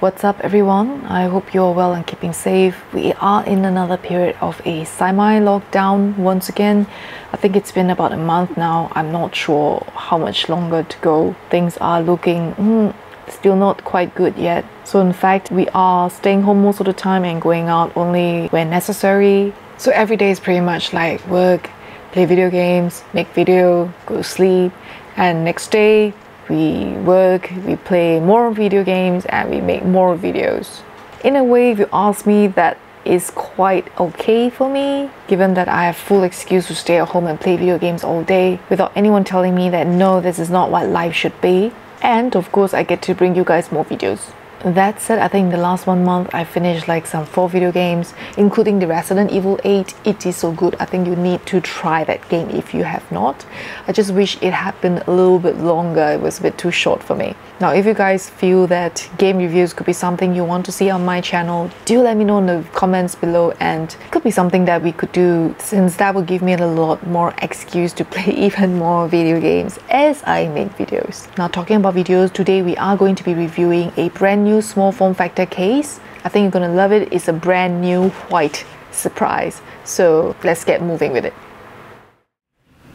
What's up everyone? I hope you're well and keeping safe. We are in another period of a semi-lockdown once again. I think it's been about a month now. I'm not sure how much longer to go. Things are looking still not quite good yet. So in fact, we are staying home most of the time and going out only when necessary. So every day is pretty much like work, play video games, make video, go to sleep, and next day we work, we play more video games, and we make more videos. In a way, if you ask me, that is quite okay for me, given that I have full excuse to stay at home and play video games all day without anyone telling me that no, this is not what life should be. And of course, I get to bring you guys more videos. That said, I think the last 1 month I finished like some 4 video games, including the Resident Evil 8. It is so good. I think you need to try that game if you have not. I just wish it had been a little bit longer. It was a bit too short for me. Now, if you guys feel that game reviews could be something you want to see on my channel, do let me know in the comments below, and it could be something that we could do, since that would give me a lot more excuse to play even more video games as I make videos. Now, talking about videos, today we are going to be reviewing a brand new small form factor case. I think you're gonna love it. It's a brand new white surprise. So let's get moving with it.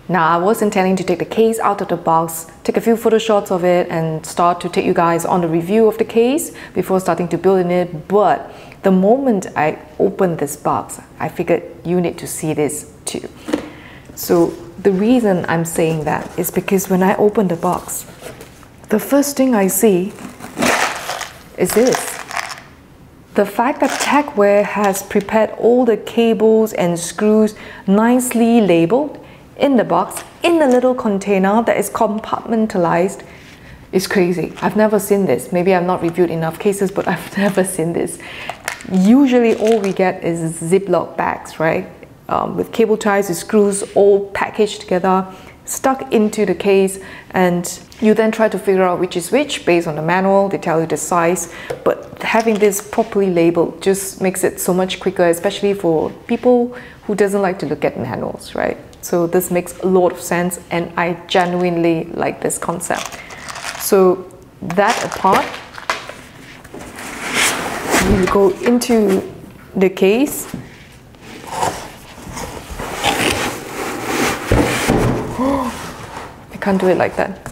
Now, I was intending to take the case out of the box, take a few photo shots of it, and start to take you guys on the review of the case before starting to build in it. But the moment I opened this box, I figured you need to see this too. So the reason I'm saying that is because when I open the box, the first thing I see is this. The fact that Tecware has prepared all the cables and screws nicely labeled in the box in a little container that is compartmentalized is crazy. I've never seen this. Maybe I've not reviewed enough cases, but I've never seen this. Usually all we get is Ziploc bags, right? With cable ties and screws all packaged together, stuck into the case, and you then try to figure out which is which based on the manual. They tell you the size, but having this properly labeled just makes it so much quicker, especially for people who doesn't like to look at manuals, right? So this makes a lot of sense, and I genuinely like this concept. So that apart, you go into the case. I can't do it like that.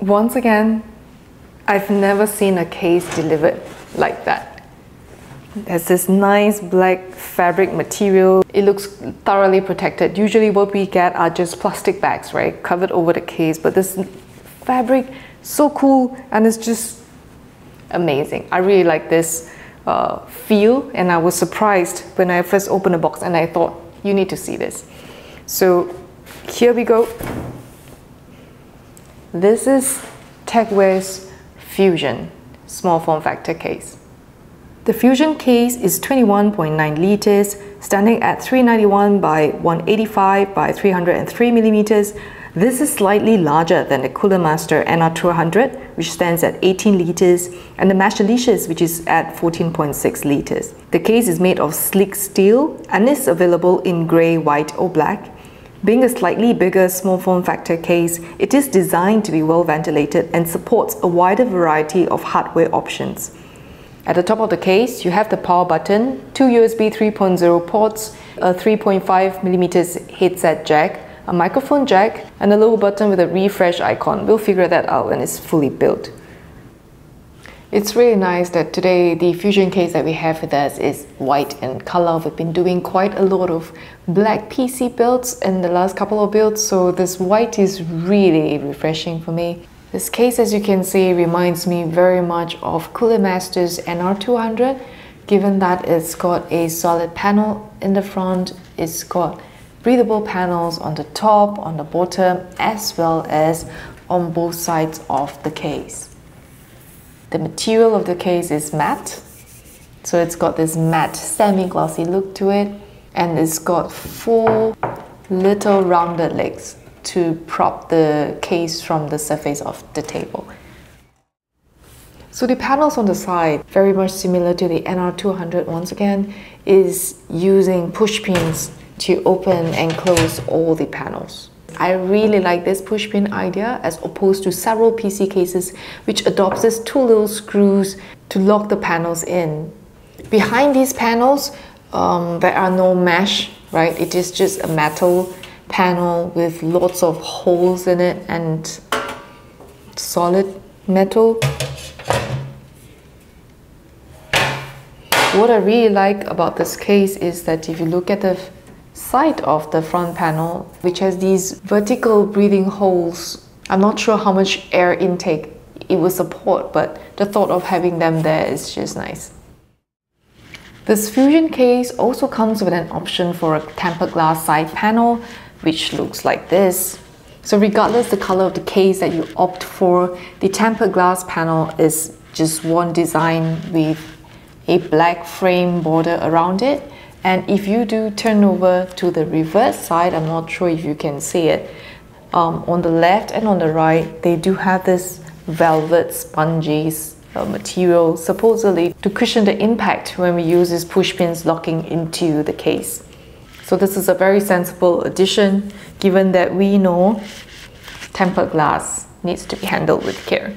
Once again, I've never seen a case delivered like that. There's this nice black fabric material. It looks thoroughly protected. Usually what we get are just plastic bags, right? Covered over the case, but this fabric, so cool, and it's just amazing. I really like this feel, and I was surprised when I first opened the box and I thought, you need to see this. So here we go. This is Tecware's Fusion small form factor case. The Fusion case is 21.9 liters, standing at 391 by 185 by 303 millimeters. This is slightly larger than the Cooler Master NR200, which stands at 18 liters, and the Masterlicious, which is at 14.6 liters. The case is made of sleek steel and is available in grey, white or black. Being a slightly bigger small form factor case, it is designed to be well ventilated and supports a wider variety of hardware options. At the top of the case, you have the power button, 2 USB 3.0 ports, a 3.5mm headset jack, a microphone jack, and a little button with a refresh icon. We'll figure that out when it's fully built. It's really nice that today the Fusion case that we have with us is white in color. We've been doing quite a lot of black PC builds in the last couple of builds, so this white is really refreshing for me. This case, as you can see, reminds me very much of Cooler Master's NR200, given that it's got a solid panel in the front, it's got breathable panels on the top, on the bottom, as well as on both sides of the case. The material of the case is matte, so it's got this matte semi-glossy look to it, and it's got 4 little rounded legs to prop the case from the surface of the table. So the panels on the side, very much similar to the NR200 once again, is using push pins to open and close all the panels. I really like this pushpin idea as opposed to several PC cases which adopts these two little screws to lock the panels in. Behind these panels, there are no mesh, right? It is just a metal panel with lots of holes in it and solid metal. What I really like about this case is that if you look at the side of the front panel, which has these vertical breathing holes, I'm not sure how much air intake it will support, but the thought of having them there is just nice. This Fusion case also comes with an option for a tempered glass side panel, which looks like this. So regardless the color of the case that you opt for, the tempered glass panel is just one design with a black frame border around it. And if you do turn over to the reverse side, I'm not sure if you can see it, on the left and on the right, they do have this velvet spongy material, supposedly to cushion the impact when we use these push pins locking into the case. So this is a very sensible addition, given that we know tempered glass needs to be handled with care.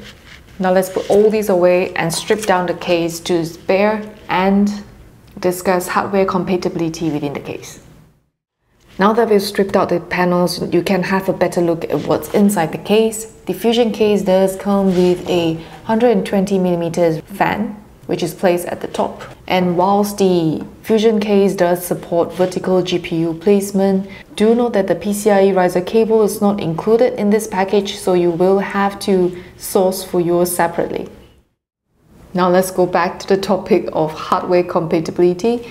Now let's put all these away and strip down the case to bare and discuss hardware compatibility within the case. Now that we've stripped out the panels, you can have a better look at what's inside the case. The Fusion case does come with a 120mm fan, which is placed at the top. And whilst the Fusion case does support vertical GPU placement, do note that the PCIe riser cable is not included in this package, so you will have to source for yours separately. Now let's go back to the topic of hardware compatibility.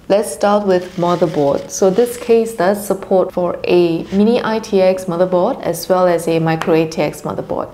Let's start with motherboard. So this case does support for a Mini-ITX motherboard as well as a Micro ATX motherboard.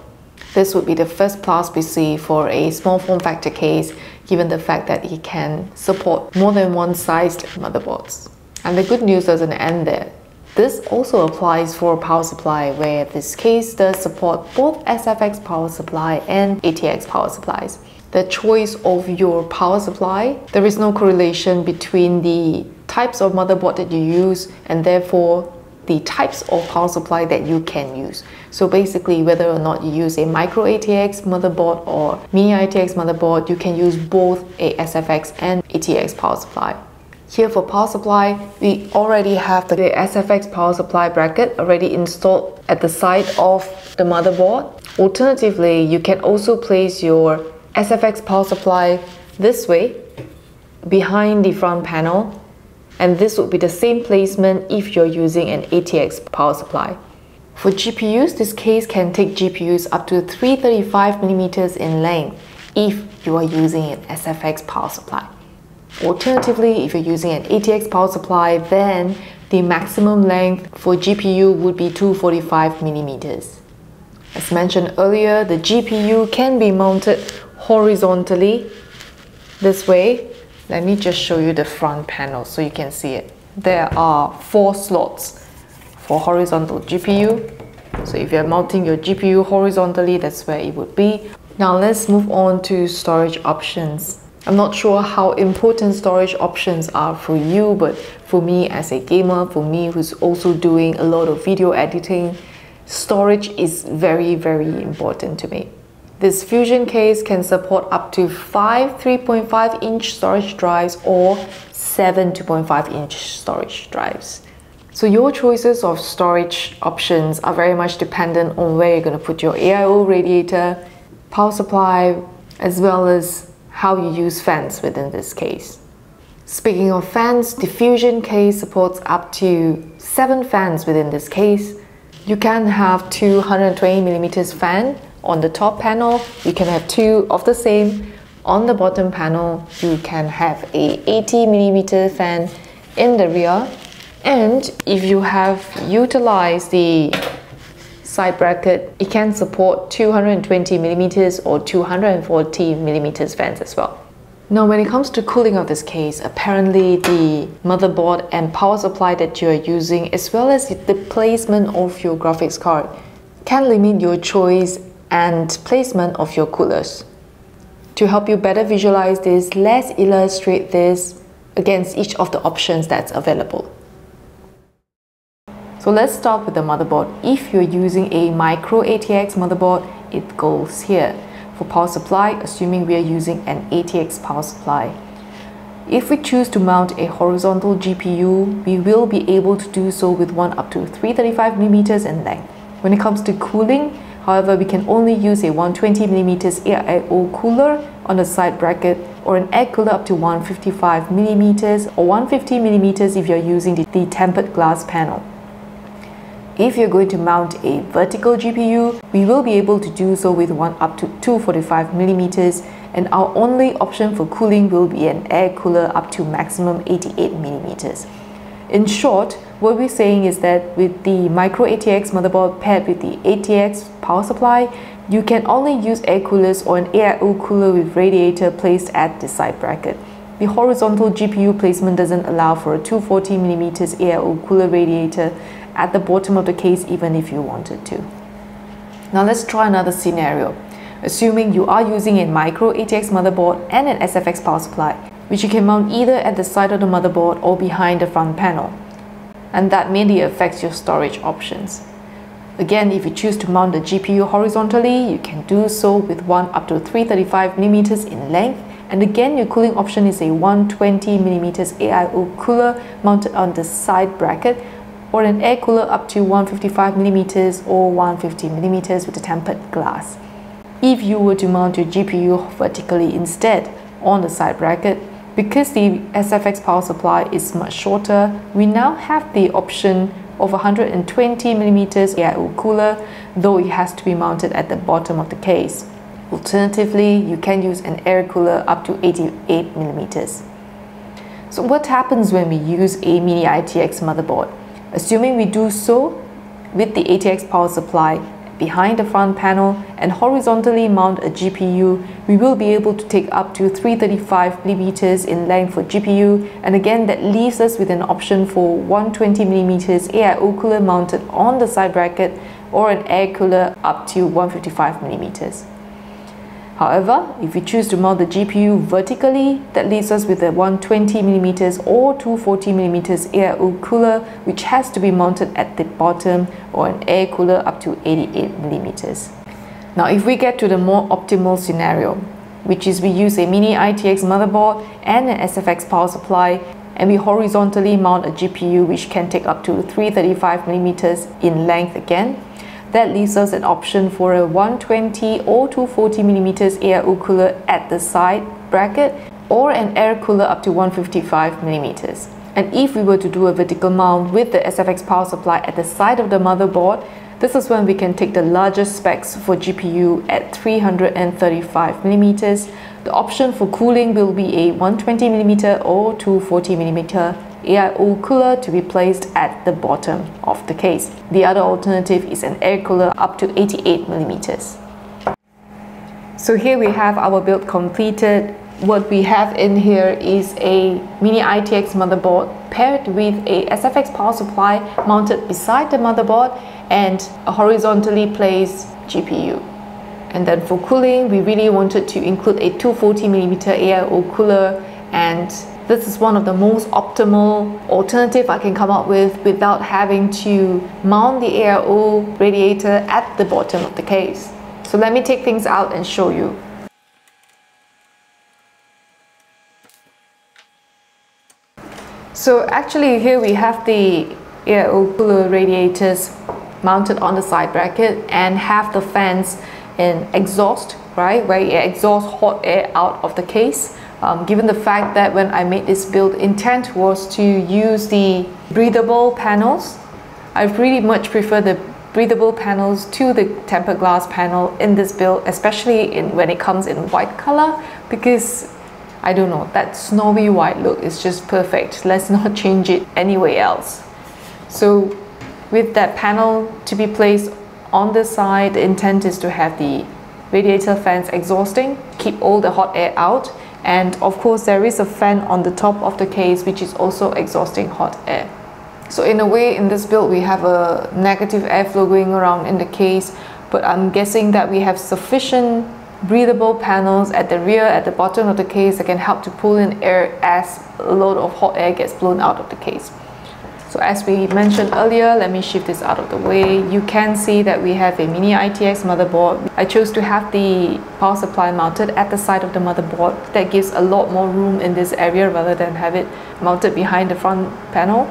This would be the first plus we see for a small form factor case, given the fact that it can support more than one sized motherboards. And the good news doesn't end there. This also applies for power supply, where this case does support both SFX power supply and ATX power supplies. The choice of your power supply, there is no correlation between the types of motherboard that you use and therefore the types of power supply that you can use. So basically, whether or not you use a Micro ATX motherboard or Mini-ITX motherboard, you can use both a SFX and ATX power supply. Here for power supply, we already have the SFX power supply bracket already installed at the side of the motherboard. Alternatively, you can also place your SFX power supply this way behind the front panel, and this would be the same placement if you're using an ATX power supply. For GPUs, this case can take GPUs up to 335mm in length if you are using an SFX power supply. Alternatively, if you're using an ATX power supply, then the maximum length for GPU would be 245mm. As mentioned earlier, the GPU can be mounted horizontally this way. Let me just show you the front panel so you can see it. There are 4 slots for horizontal GPU. So if you're mounting your GPU horizontally, that's where it would be. Now let's move on to storage options. I'm not sure how important storage options are for you, but for me as a gamer, for me who's also doing a lot of video editing, storage is very, very important to me. This Fusion case can support up to 5 3.5-inch storage drives or 7 2.5-inch storage drives. So your choices of storage options are very much dependent on where you're going to put your AIO radiator, power supply, as well as how you use fans within this case. Speaking of fans, the Fusion case supports up to 7 fans within this case. You can have 220mm fan on the top panel, you can have 2 of the same on the bottom panel, you can have a 80mm fan in the rear, and if you have utilized the side bracket, it can support 220mm or 240mm fans as well. Now when it comes to cooling of this case, apparently the motherboard and power supply that you are using, as well as the placement of your graphics card, can limit your choice and placement of your coolers. To help you better visualize this, let's illustrate this against each of the options that's available. So let's start with the motherboard. If you're using a micro ATX motherboard, it goes here. For power supply, assuming we are using an ATX power supply. If we choose to mount a horizontal GPU, we will be able to do so with one up to 335mm in length. When it comes to cooling, however, we can only use a 120mm AIO cooler on the side bracket, or an air cooler up to 155mm or 150mm if you're using the tempered glass panel. If you're going to mount a vertical GPU, we will be able to do so with one up to 245mm, and our only option for cooling will be an air cooler up to maximum 88mm. In short, what we're saying is that with the micro ATX motherboard paired with the ATX power supply, you can only use air coolers or an AIO cooler with radiator placed at the side bracket. The horizontal GPU placement doesn't allow for a 240mm AIO cooler radiator at the bottom of the case even if you wanted to. Now let's try another scenario. Assuming you are using a micro ATX motherboard and an SFX power supply, which you can mount either at the side of the motherboard or behind the front panel. And that mainly affects your storage options. Again, if you choose to mount the GPU horizontally, you can do so with one up to 335mm in length. And again, your cooling option is a 120mm AIO cooler mounted on the side bracket, or an air cooler up to 155mm or 150mm with a tempered glass. If you were to mount your GPU vertically instead on the side bracket, because the SFX power supply is much shorter, we now have the option of 120mm AIO cooler, though it has to be mounted at the bottom of the case. Alternatively, you can use an air cooler up to 88mm. So what happens when we use a Mini-ITX motherboard? Assuming we do so with the ATX power supply behind the front panel and horizontally mount a GPU, we will be able to take up to 335mm in length for GPU, and again that leaves us with an option for 120mm AIO cooler mounted on the side bracket or an air cooler up to 155mm. However, if we choose to mount the GPU vertically, that leaves us with a 120mm or 240mm AIO cooler, which has to be mounted at the bottom, or an air cooler up to 88mm. Now, if we get to the more optimal scenario, which is we use a Mini-ITX motherboard and an SFX power supply, and we horizontally mount a GPU which can take up to 335mm in length again, that leaves us an option for a 120 or 240mm AIO cooler at the side bracket, or an air cooler up to 155mm. And if we were to do a vertical mount with the SFX power supply at the side of the motherboard, this is when we can take the largest specs for GPU at 335mm. The option for cooling will be a 120mm or 240mm AIO cooler to be placed at the bottom of the case. The other alternative is an air cooler up to 88mm. So here we have our build completed. What we have in here is a Mini-ITX motherboard paired with a SFX power supply mounted beside the motherboard and a horizontally placed GPU. And then for cooling, we really wanted to include a 240mm AIO cooler, and this is one of the most optimal alternative I can come up with without having to mount the AIO radiator at the bottom of the case. So let me take things out and show you. So actually here we have the AIO cooler radiators mounted on the side bracket and have the fans in exhaust, right, where it exhausts hot air out of the case. Given the fact that when I made this build, intent was to use the breathable panels, I really much prefer the breathable panels to the tempered glass panel in this build, especially when it comes in white color, because I don't know, that snowy white look is just perfect. Let's not change it anywhere else. So with that panel to be placed on the side, the intent is to have the radiator fans exhausting, keep all the hot air out. And of course there is a fan on the top of the case which is also exhausting hot air. So in a way, in this build we have a negative airflow going around in the case, but I'm guessing that we have sufficient breathable panels at the rear, at the bottom of the case, that can help to pull in air as a load of hot air gets blown out of the case. So as we mentioned earlier, let me shift this out of the way. You can see that we have a Mini-ITX motherboard. I chose to have the power supply mounted at the side of the motherboard. That gives a lot more room in this area rather than have it mounted behind the front panel.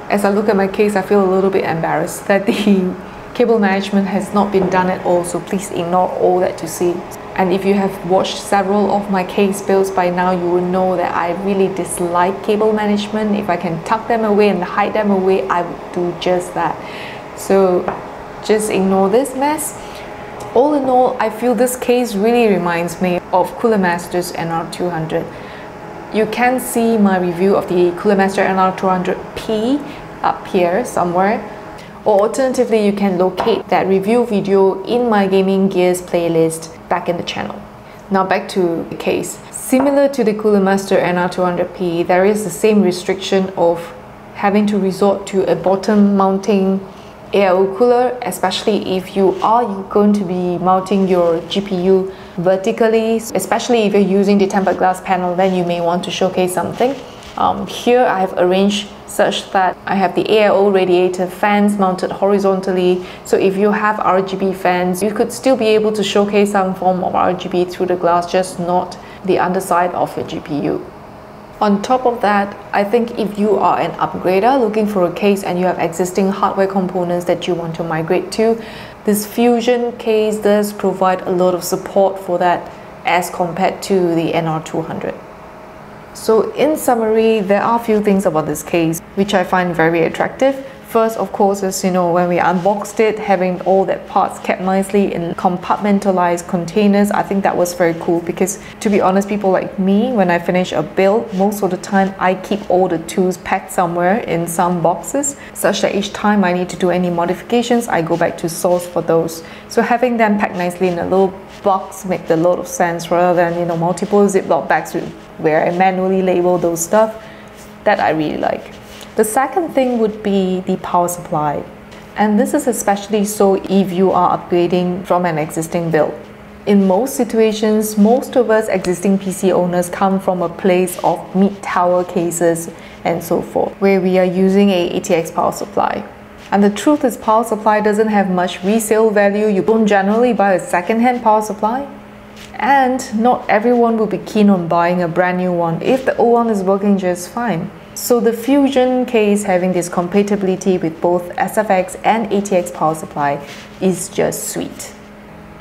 As I look at my case, I feel a little bit embarrassed that the cable management has not been done at all, so please ignore all that you see. And if you have watched several of my case builds by now, you will know that I really dislike cable management. If I can tuck them away and hide them away, I would do just that. So just ignore this mess. All in all, I feel this case really reminds me of Cooler Master's NR200. You can see my review of the Cooler Master NR200P up here somewhere. Or alternatively, you can locate that review video in my gaming gears playlist back in the channel. Now back to the case. Similar to the Cooler Master NR200P, there is the same restriction of having to resort to a bottom mounting AIO cooler, especially if you are going to be mounting your GPU vertically, especially if you're using the tempered glass panel, then you may want to showcase something. Here I have arranged such that I have the AIO radiator fans mounted horizontally, so if you have RGB fans, you could still be able to showcase some form of RGB through the glass, just not the underside of your GPU. On top of that, I think if you are an upgrader looking for a case and you have existing hardware components that you want to migrate to, this Fusion case does provide a lot of support for that as compared to the NR200. So in summary, there are a few things about this case which I find very attractive. First, of course, is when we unboxed it, having all that parts kept nicely in compartmentalized containers. I think that was very cool because, to be honest, people like me, when I finish a build, most of the time I keep all the tools packed somewhere in some boxes, such that each time I need to do any modifications, I go back to source for those. So having them packed nicely in a little box makes a lot of sense rather than multiple Ziploc bags where I manually label those stuff. That I really like. The second thing would be the power supply. And this is especially so if you are upgrading from an existing build. In most situations, most of us existing PC owners come from a place of mid-tower cases and so forth, where we are using a ATX power supply. And the truth is, power supply doesn't have much resale value. You don't generally buy a second-hand power supply. And not everyone will be keen on buying a brand new one if the old one is working just fine. So the Fusion case, having this compatibility with both SFX and ATX power supply, is just sweet.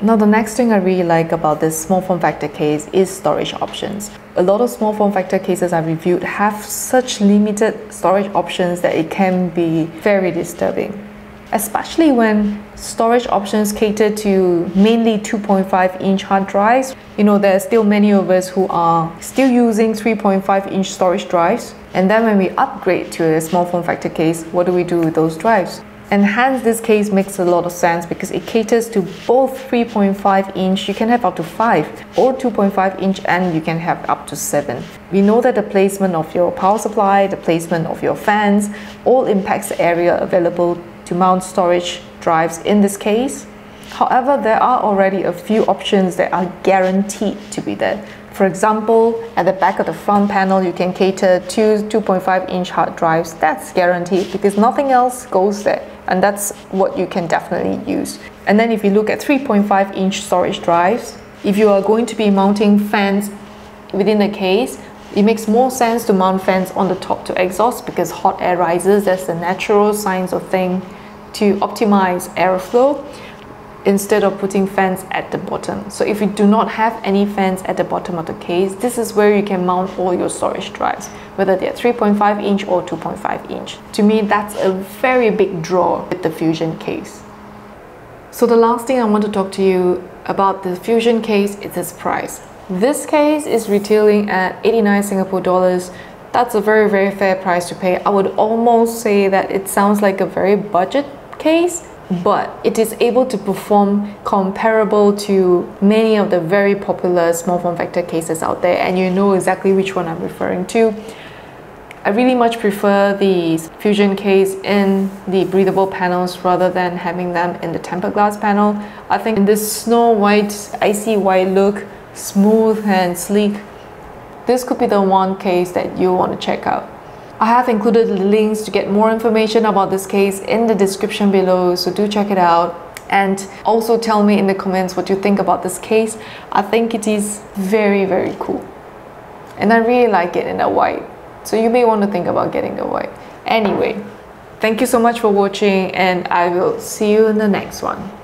Now the next thing I really like about this small form factor case is storage options. A lot of small form factor cases I've reviewed have such limited storage options that it can be very disturbing. Especially when storage options cater to mainly 2.5-inch hard drives. There are still many of us who are still using 3.5-inch storage drives. And then when we upgrade to a small form factor case, what do we do with those drives? And hence this case makes a lot of sense because it caters to both 3.5-inch, you can have up to 5, or 2.5-inch, and you can have up to 7. We know that the placement of your power supply, the placement of your fans, all impacts the area available to mount storage drives in this case. However, there are already a few options that are guaranteed to be there. For example, at the back of the front panel, you can cater to 2.5-inch hard drives. That's guaranteed because nothing else goes there, and that's what you can definitely use. And then if you look at 3.5-inch storage drives, if you are going to be mounting fans within the case, it makes more sense to mount fans on the top to exhaust because hot air rises. That's the natural science of thing to optimize airflow, instead of putting fans at the bottom. So if you do not have any fans at the bottom of the case, this is where you can mount all your storage drives, whether they're 3.5-inch or 2.5-inch. To me, that's a very big draw with the Fusion case. So the last thing I want to talk to you about the Fusion case is its price. This case is retailing at 89 Singapore dollars. That's a very, very fair price to pay. I would almost say that it sounds like a very budget case, but it is able to perform comparable to many of the very popular small form factor cases out there, and you know exactly which one I'm referring to. I really much prefer the Fusion case in the breathable panels rather than having them in the tempered glass panel. I think in this snow white, icy white look, smooth and sleek, this could be the one case that you want to check out. I have included the links to get more information about this case in the description below, so do check it out. And also tell me in the comments what you think about this case. I think it is very, very cool. And I really like it in the white. So you may want to think about getting the white. Anyway, thank you so much for watching, and I will see you in the next one.